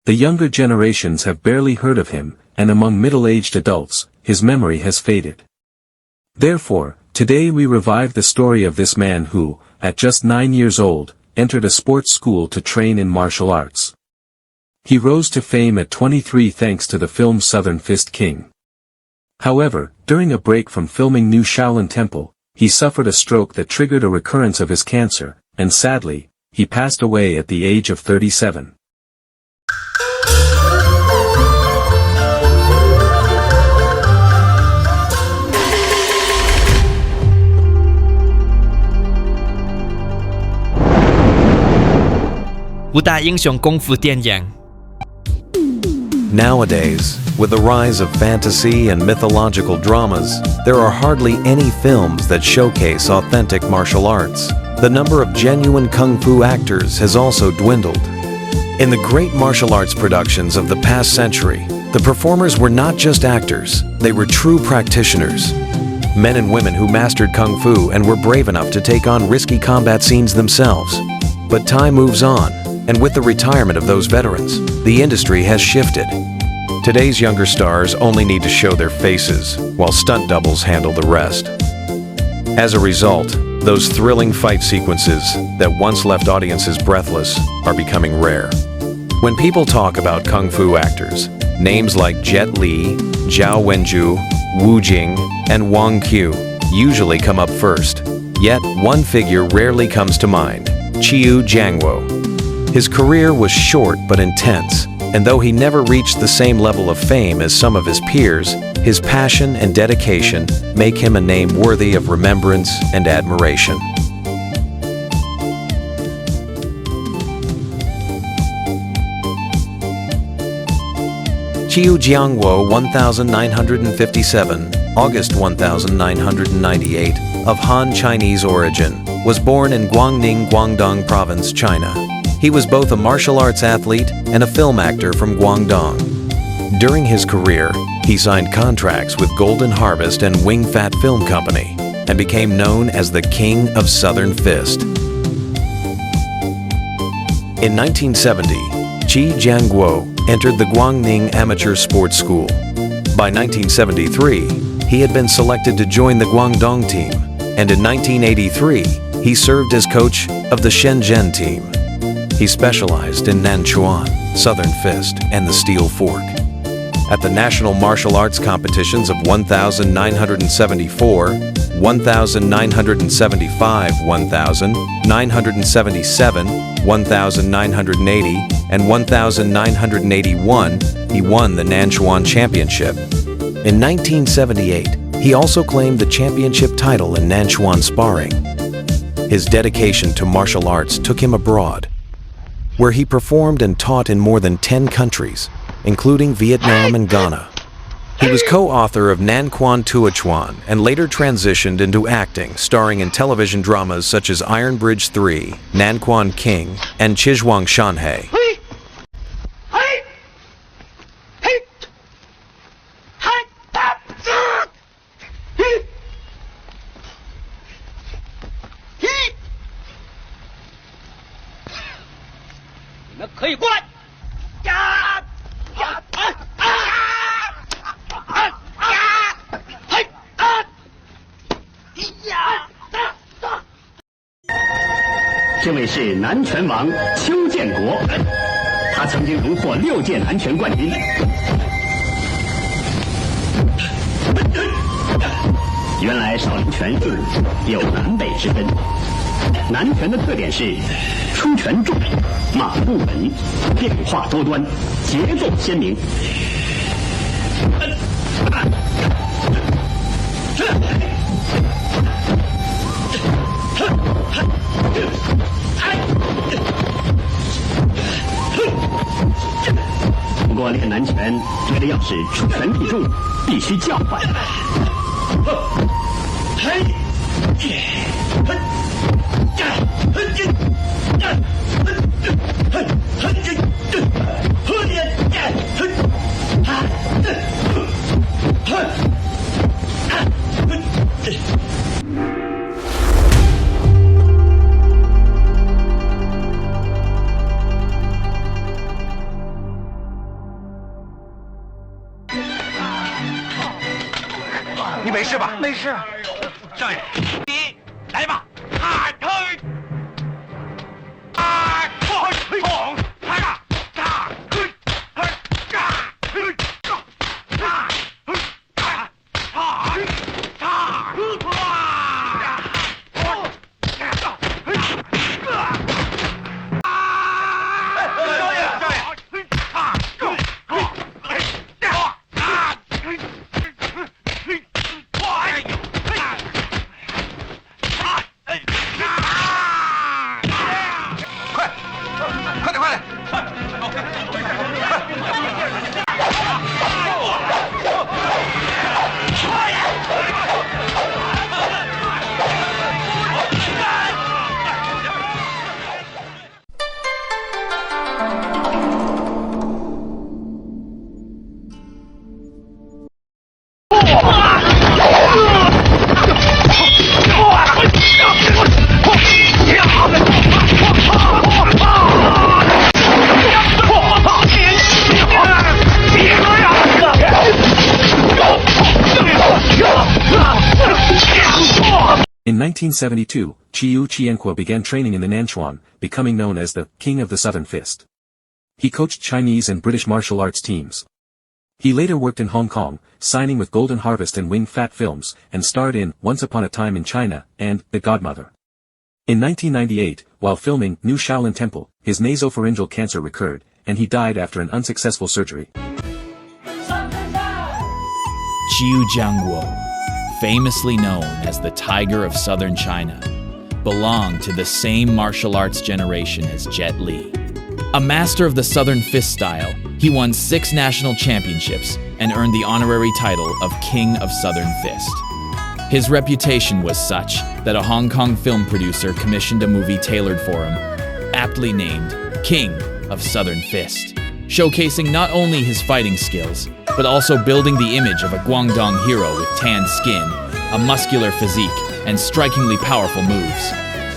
The younger generations have barely heard of him, and among middle-aged adults, his memory has faded. Therefore, today we revive the story of this man who, at just 9 years old, entered a sports school to train in martial arts. He rose to fame at 23 thanks to the film Southern Fist King. However, during a break from filming New Shaolin Temple, he suffered a stroke that triggered a recurrence of his cancer, and sadly, he passed away at the age of 37. Nowadays, with the rise of fantasy and mythological dramas, there are hardly any films that showcase authentic martial arts. The number of genuine kung fu actors has also dwindled. In the great martial arts productions of the past century, the performers were not just actors, they were true practitioners. Men and women who mastered kung fu and were brave enough to take on risky combat scenes themselves. But time moves on, and with the retirement of those veterans, the industry has shifted. Today's younger stars only need to show their faces, while stunt doubles handle the rest. As a result, those thrilling fight sequences that once left audiences breathless are becoming rare. When people talk about kung fu actors, names like Jet Li, Zhao Wenju, Wu Jing, and Wang Qiu usually come up first. Yet, one figure rarely comes to mind: Qiu Jianguo. His career was short but intense, and though he never reached the same level of fame as some of his peers, his passion and dedication make him a name worthy of remembrance and admiration. Qiu Jianguo 1957, August 1998, of Han Chinese origin, was born in Guangning, Guangdong Province, China. He was both a martial arts athlete and a film actor from Guangdong. During his career, he signed contracts with Golden Harvest and Wing Fat Film Company, and became known as the King of Southern Fist. In 1970, Qiu Jianguo entered the Guangning Amateur Sports School. By 1973, he had been selected to join the Guangdong team, and in 1983, he served as coach of the Shenzhen team. He specialized in Nanchuan, Southern Fist, and the Steel Fork. At the National Martial Arts Competitions of 1974, 1975, 1977, 1980, and 1981, he won the Nanchuan Championship. In 1978, he also claimed the championship title in Nanchuan sparring. His dedication to martial arts took him abroad, where he performed and taught in more than 10 countries, including Vietnam and Ghana. He was co-author of Nanquan Tuachuan and later transitioned into acting, starring in television dramas such as Iron Bridge 3, Nanquan King, and Chizhuang Shanhei.这位是南拳王邱建国，他曾经荣获6届南拳冠军。原来少林拳术有南北之分，南拳的特点是出拳重，马步稳，变化多端，节奏鲜明。不过练南拳，为了要使出拳必中，必须叫唤。你没事吧？没事。少爷，你来吧。啊，推！啊，推！捅！来吧！啊，推！啊，推！啊，推！啊，啊，In 1972, Qiu Jianguo began training in the Nanchuan, becoming known as the King of the Southern Fist. He coached Chinese and British martial arts teams. He later worked in Hong Kong, signing with Golden Harvest and Wing Fat Films, and starred in Once Upon a Time in China and The Godmother. In 1998, while filming New Shaolin Temple, his nasopharyngeal cancer recurred, and he died after an unsuccessful surgery. Qiu Jianguo, famously known as the Tiger of Southern China, belonged to the same martial arts generation as Jet Li. A master of the Southern Fist style, he won 6 national championships and earned the honorary title of King of Southern Fist. His reputation was such that a Hong Kong film producer commissioned a movie tailored for him, aptly named King of Southern Fist, showcasing not only his fighting skills, but also building the image of a Guangdong hero with tanned skin, a muscular physique, and strikingly powerful moves.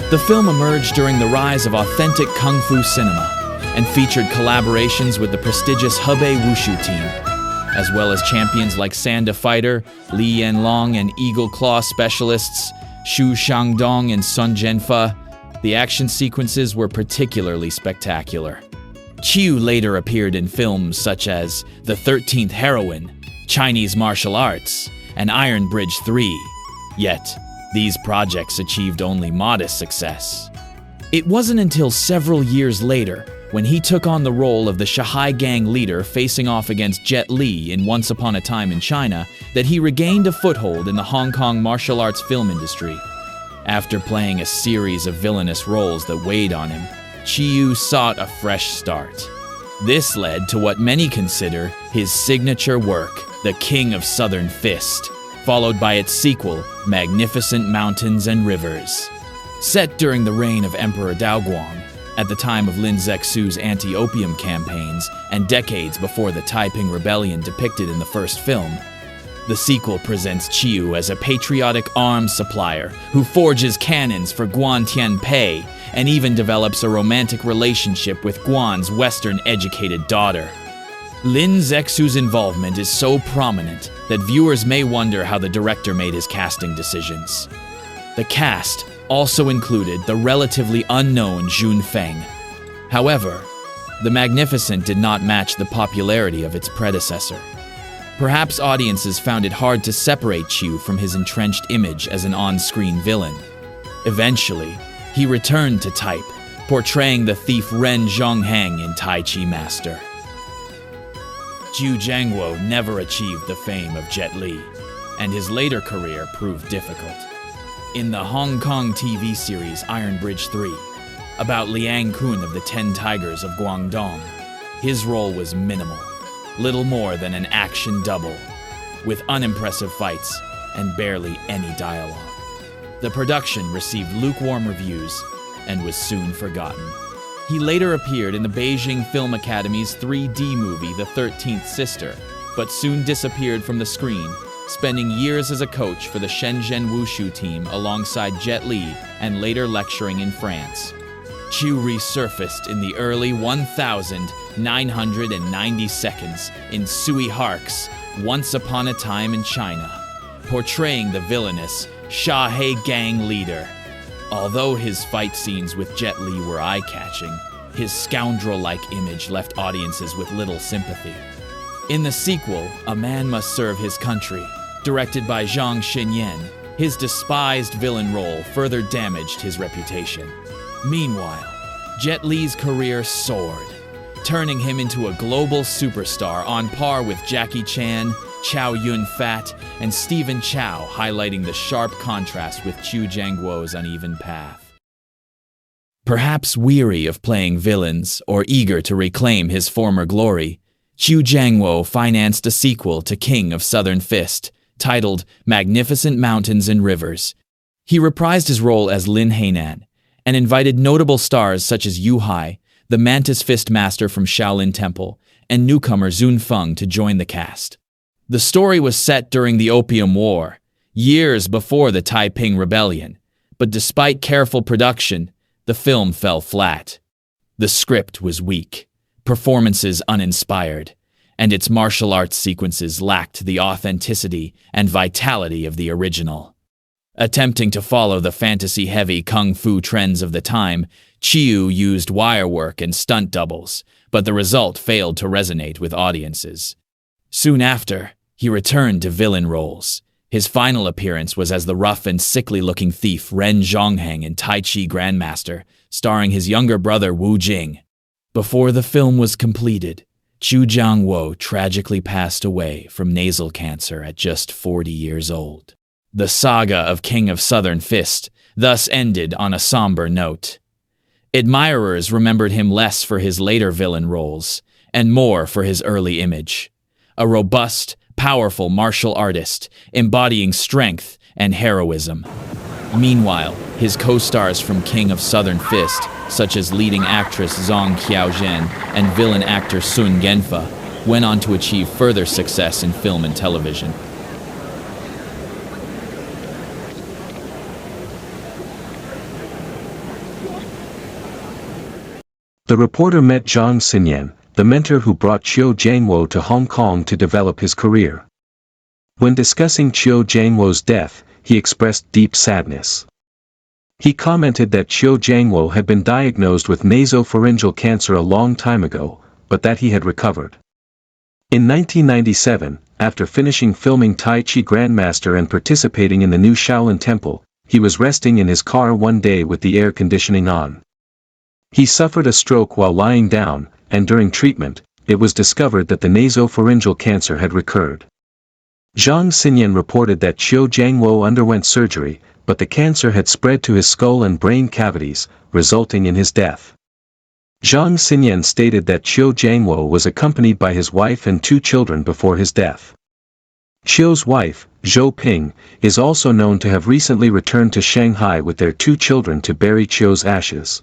The film emerged during the rise of authentic kung fu cinema, and featured collaborations with the prestigious Hebei Wushu team, as well as champions like Sanda Fighter, Li Yanlong, and Eagle Claw specialists Xu Shangdong and Sun Zhenfa. The action sequences were particularly spectacular. Qiu later appeared in films such as The 13th Heroine, Chinese Martial Arts, and Iron Bridge 3. Yet, these projects achieved only modest success. It wasn't until several years later, when he took on the role of the Shanghai gang leader facing off against Jet Li in Once Upon a Time in China, that he regained a foothold in the Hong Kong martial arts film industry. After playing a series of villainous roles that weighed on him, Qiu sought a fresh start. This led to what many consider his signature work, The King of Southern Fist, followed by its sequel, Magnificent Mountains and Rivers. Set during the reign of Emperor Daoguang, at the time of Lin Zexu's anti-opium campaigns and decades before the Taiping Rebellion depicted in the first film, the sequel presents Qiu as a patriotic arms supplier who forges cannons for Guan Tianpei and even develops a romantic relationship with Guan's Western-educated daughter. Lin Zexu's involvement is so prominent that viewers may wonder how the director made his casting decisions. The cast also included the relatively unknown Jun Feng. However, The Magnificent did not match the popularity of its predecessor. Perhaps audiences found it hard to separate Qiu from his entrenched image as an on-screen villain. Eventually, he returned to type, portraying the thief Ren Zhonghang in Tai Chi Master. Qiu Jianguo never achieved the fame of Jet Li, and his later career proved difficult. In the Hong Kong TV series Iron Bridge 3, about Liang Kun of the 10 Tigers of Guangdong, his role was minimal, little more than an action double, with unimpressive fights and barely any dialogue. The production received lukewarm reviews and was soon forgotten. He later appeared in the Beijing Film Academy's 3D movie The 13th Sister, but soon disappeared from the screen, spending years as a coach for the Shenzhen Wushu team alongside Jet Li and later lecturing in France. Qiu resurfaced in the early 1990s in Sui Hark's Once Upon a Time in China, portraying the villainous Shahe gang leader. Although his fight scenes with Jet Li were eye-catching, his scoundrel-like image left audiences with little sympathy. In the sequel, A Man Must Serve His Country, directed by Zhang Xinyan, his despised villain role further damaged his reputation. Meanwhile, Jet Li's career soared, turning him into a global superstar on par with Jackie Chan, Chow Yun-fat, and Stephen Chow, highlighting the sharp contrast with Qiu Jianguo's uneven path. Perhaps weary of playing villains or eager to reclaim his former glory, Qiu Jianguo financed a sequel to King of Southern Fist, titled Magnificent Mountains and Rivers. He reprised his role as Lin Hainan and invited notable stars such as Yu Hai, the Mantis Fist Master from Shaolin Temple, and newcomer Zun Feng to join the cast. The story was set during the Opium War, years before the Taiping Rebellion, but despite careful production, the film fell flat. The script was weak, performances uninspired, and its martial arts sequences lacked the authenticity and vitality of the original. Attempting to follow the fantasy-heavy kung fu trends of the time, Qiu used wirework and stunt doubles, but the result failed to resonate with audiences. Soon after, he returned to villain roles. His final appearance was as the rough and sickly-looking thief Ren Zhongheng in Tai Chi Grandmaster, starring his younger brother Wu Jing. Before the film was completed, Qiu Jianguo tragically passed away from nasal cancer at just 40 years old. The saga of King of Southern Fist thus ended on a somber note. Admirers remembered him less for his later villain roles, and more for his early image. A robust, powerful martial artist, embodying strength and heroism. Meanwhile, his co-stars from King of Southern Fist, such as leading actress Zhang Qiaozhen and villain actor Sun Genfa, went on to achieve further success in film and television. The reporter met Zhang Xinyan, the mentor who brought Qiu Jianguo to Hong Kong to develop his career. When discussing Qiu Jianguo's death, he expressed deep sadness. He commented that Qiu Jianguo had been diagnosed with nasopharyngeal cancer a long time ago, but that he had recovered. In 1997, after finishing filming Tai Chi Grandmaster and participating in the new Shaolin Temple, he was resting in his car one day with the air conditioning on. He suffered a stroke while lying down, and during treatment, it was discovered that the nasopharyngeal cancer had recurred. Zhang Xinyan reported that Qiu Jianguo underwent surgery, but the cancer had spread to his skull and brain cavities, resulting in his death. Zhang Xinyan stated that Qiu Jianguo was accompanied by his wife and 2 children before his death. Qiu's wife, Zhou Ping, is also known to have recently returned to Shanghai with their 2 children to bury Qiu's ashes.